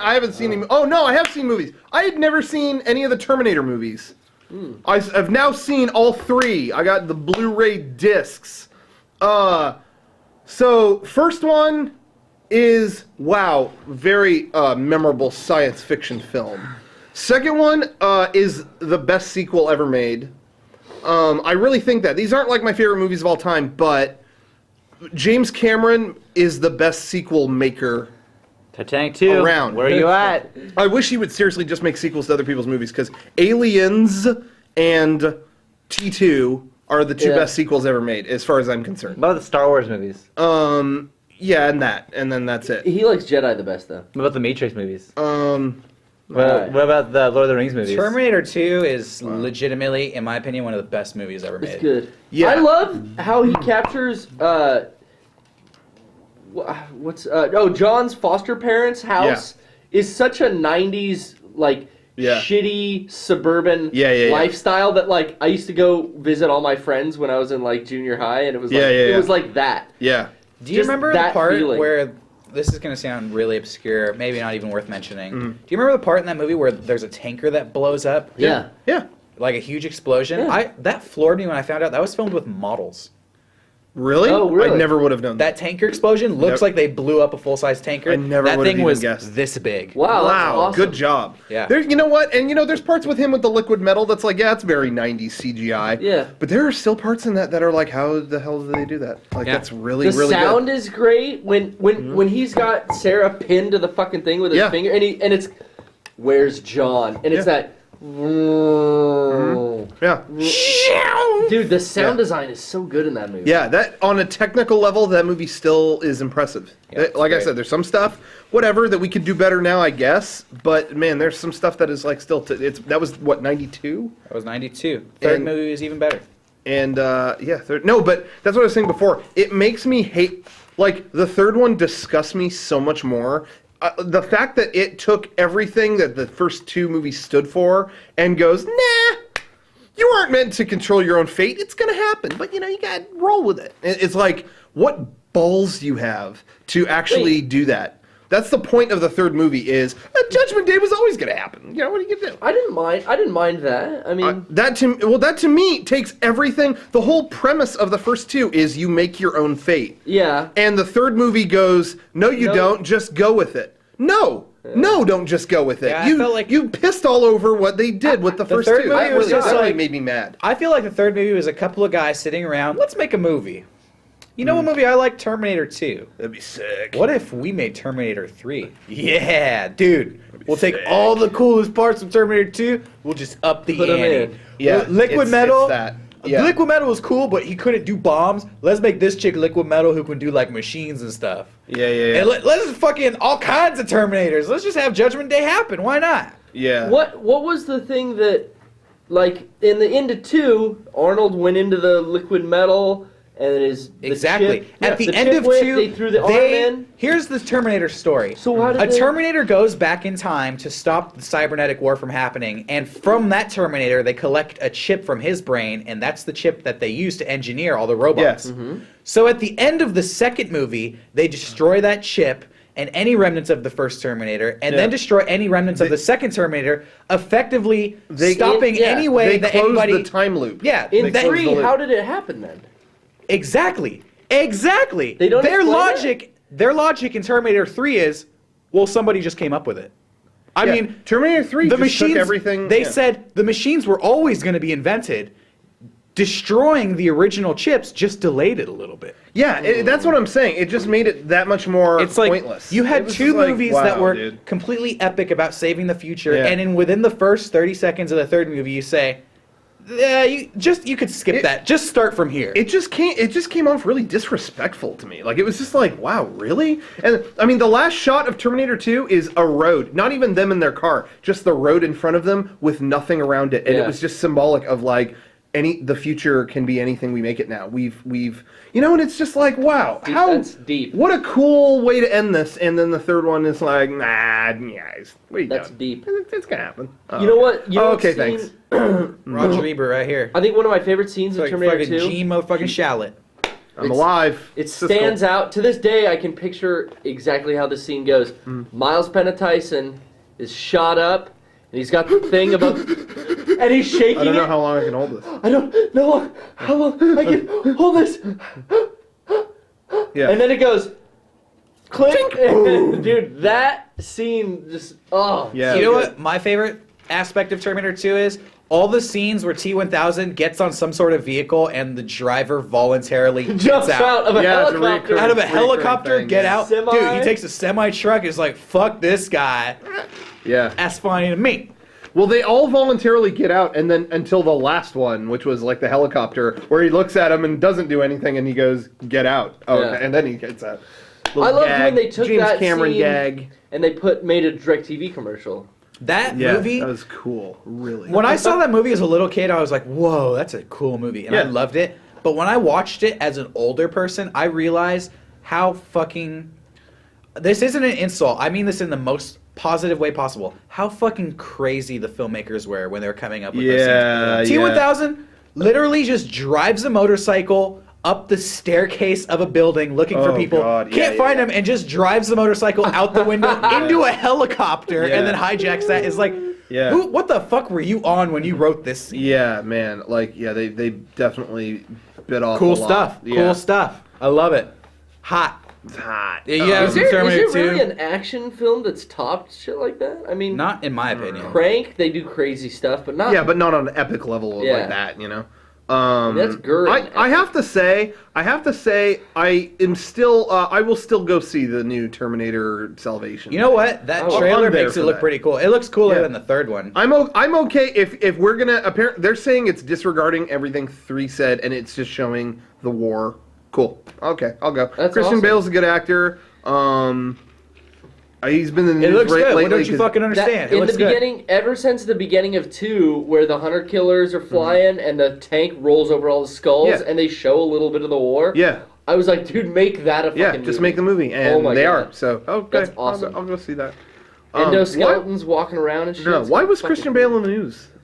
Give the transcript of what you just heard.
I haven't seen any. Oh no, I have seen movies. I had never seen any of the Terminator movies. I've now seen all 3. I got the Blu-ray discs. So first one is very memorable science fiction film. Second one is the best sequel ever made. I really think that these aren't like my favorite movies of all time, but James Cameron is the best sequel maker. Titanic 2, around. Where are you at? I wish he would seriously just make sequels to other people's movies, because Aliens and T2 are the 2 best sequels ever made, as far as I'm concerned. What about the Star Wars movies? Yeah, and then that's it. He likes Jedi the best, though. What about the Matrix movies? What about the Lord of the Rings movies? Terminator 2 is legitimately, in my opinion, one of the best movies ever made. It's good. Yeah. I love how he captures John's foster parents' house is such a 90s shitty suburban lifestyle that I used to go visit all my friends when I was in junior high, and it was it was like that. Yeah. Do you remember the part where this is going to sound really obscure, maybe not even worth mentioning? Do you remember the part in that movie where there's a tanker that blows up? Yeah. Like a huge explosion? Yeah. That floored me when I found out that was filmed with models. Really? Oh, really? I never would have known that. Tanker explosion looks like they blew up a full-size tanker. I never would have even guessed. This big. Wow, that's awesome. Good job. Yeah. You know what? And there's parts with him with the liquid metal that's it's very 90s CGI. Yeah. But there are still parts in that are how the hell do they do that? That's really, the really good. The sound is great when he's got Sarah pinned to the fucking thing with his finger, and it's, where's John? And it's that... Yeah. Dude, the sound design is so good in that movie. Yeah, that on a technical level, that movie still is impressive. Yeah, like I said, there's some stuff, whatever, that we could do better now, I guess. But man, there's some stuff that is still. That was what, 92? That was 92. Third movie was even better. And but that's what I was saying before. It makes me hate. The third one disgusts me so much more. The fact that it took everything that the first 2 movies stood for and goes, nah, you aren't meant to control your own fate. It's going to happen. But, you got to roll with it. It's what balls do you have to actually do that? That's the point of the third movie is Judgment Day was always going to happen. What are you going to do? I didn't mind that. I mean... that to me takes everything. The whole premise of the first 2 is you make your own fate. Yeah. And the third movie goes, no, you don't. Just go with it. No, don't just go with it. Yeah, I felt like you pissed all over what they did with the first 2. That really made me mad. I feel like the third movie was a couple of guys sitting around. Let's make a movie. You know what movie I like? Terminator 2. That'd be sick. What if we made Terminator 3? Yeah, dude. We'll take all the coolest parts of Terminator 2. We'll just up the ante. Yeah, Liquid Metal. It's that. Yeah. Liquid Metal was cool, but he couldn't do bombs. Let's make this chick Liquid Metal who can do machines and stuff. Yeah. And let's fucking all kinds of Terminators. Let's just have Judgment Day happen. Why not? Yeah. What was the thing that, in the end of 2, Arnold went into the liquid metal and exactly. At the end of 2, they threw the arm in. Here's the Terminator story. So how did a Terminator goes back in time to stop the cybernetic war from happening, and from that Terminator, they collect a chip from his brain, and that's the chip that they use to engineer all the robots. Yes. Mm-hmm. So at the end of the second movie, they destroy that chip and any remnants of the first Terminator, and then destroy any remnants of the second Terminator, effectively stopping any way that anybody... They close the time loop. Yeah. In 3, how did it happen then? Exactly. They don't Their logic in Terminator 3 is, well, somebody just came up with it. I mean, Terminator 3 the just machines, took everything. They said the machines were always going to be invented. Destroying the original chips just delayed it a little bit. Yeah, that's what I'm saying. It just made it that much more pointless. You had 2 movies that were completely epic about saving the future, and within the first 30 seconds of the third movie, you say, yeah, you could skip that. Just start from here. It just came off really disrespectful to me. It was just wow, really? And I mean, the last shot of Terminator 2 is a road, not even them in their car, just the road in front of them with nothing around it, and it was just symbolic of the future can be anything we make it now. We've and it's just wow, that's deep. What a cool way to end this. And then the third one is nah, guys, what are you That's doing? deep. It's gonna happen. You know what? Okay, thanks. Roger Ebert right here. I think one of my favorite scenes in Terminator 2. Gene motherfucking Shalit. I'm alive. It stands out. To this day, I can picture exactly how the scene goes. Miles Tyson is shot up, and he's got the thing above, and he's shaking it. I don't know how long I can hold this. I don't know how long I can hold this. Yeah. And then it goes, click. Dude, that scene just, Yeah. You know what my favorite aspect of Terminator 2 is? All the scenes where T-1000 gets on some sort of vehicle and the driver voluntarily jumps out of a helicopter. Out of a helicopter, get out. Semi. Dude, he takes a semi-truck and is like, fuck this guy. Yeah. That's funny to me. Well, they all voluntarily get out, and then until the last one, which was like the helicopter, where he looks at him and doesn't do anything, and he goes, get out. Oh, Yeah. and then he gets out. I loved when they took James that Cameron scene gag. and they made a DirecTV commercial. That movie, that was cool, really. when I saw that movie as a little kid, I was like, whoa, that's a cool movie. And I loved it. But when I watched it as an older person, I realized how fucking... This isn't an insult. I mean this in the most positive way possible. How fucking crazy the filmmakers were when they were coming up with those scenes. T-1000 literally just drives a motorcycle up the staircase of a building looking for people, can't find them, and just drives the motorcycle out the window into a helicopter and then hijacks that. It's like, what the fuck were you on when you wrote this scene? Yeah, man. Like, they definitely bit off Cool a lot. stuff. Yeah. Cool stuff. I love it. Hot. It's hot. Yeah, Is there really an action film that's topped shit like that? I mean, not in my opinion. Crank, they do crazy stuff, but not. Yeah, but not on an epic level like that, you know. That's good. I have to say, I am still. I will still go see the new Terminator Salvation. You know what? That trailer makes it look pretty cool. It looks cooler than the third one. I'm okay if we're gonna. Apparently, they're saying it's disregarding everything 3 said, and it's just showing the war. Cool. Okay, I'll go. That's Christian awesome. Bale's a good actor. He's been in the news looks good. lately. What don't you fucking understand? In the beginning, ever since the beginning of 2, where the hunter killers are flying and the tank rolls over all the skulls and they show a little bit of the war. Yeah. I was like, dude, make that a fucking movie. Just make the movie, and they are. So okay, that's awesome. I'll go see that. Endoskeletons walking around and shit. No, why was Christian Bale in the news?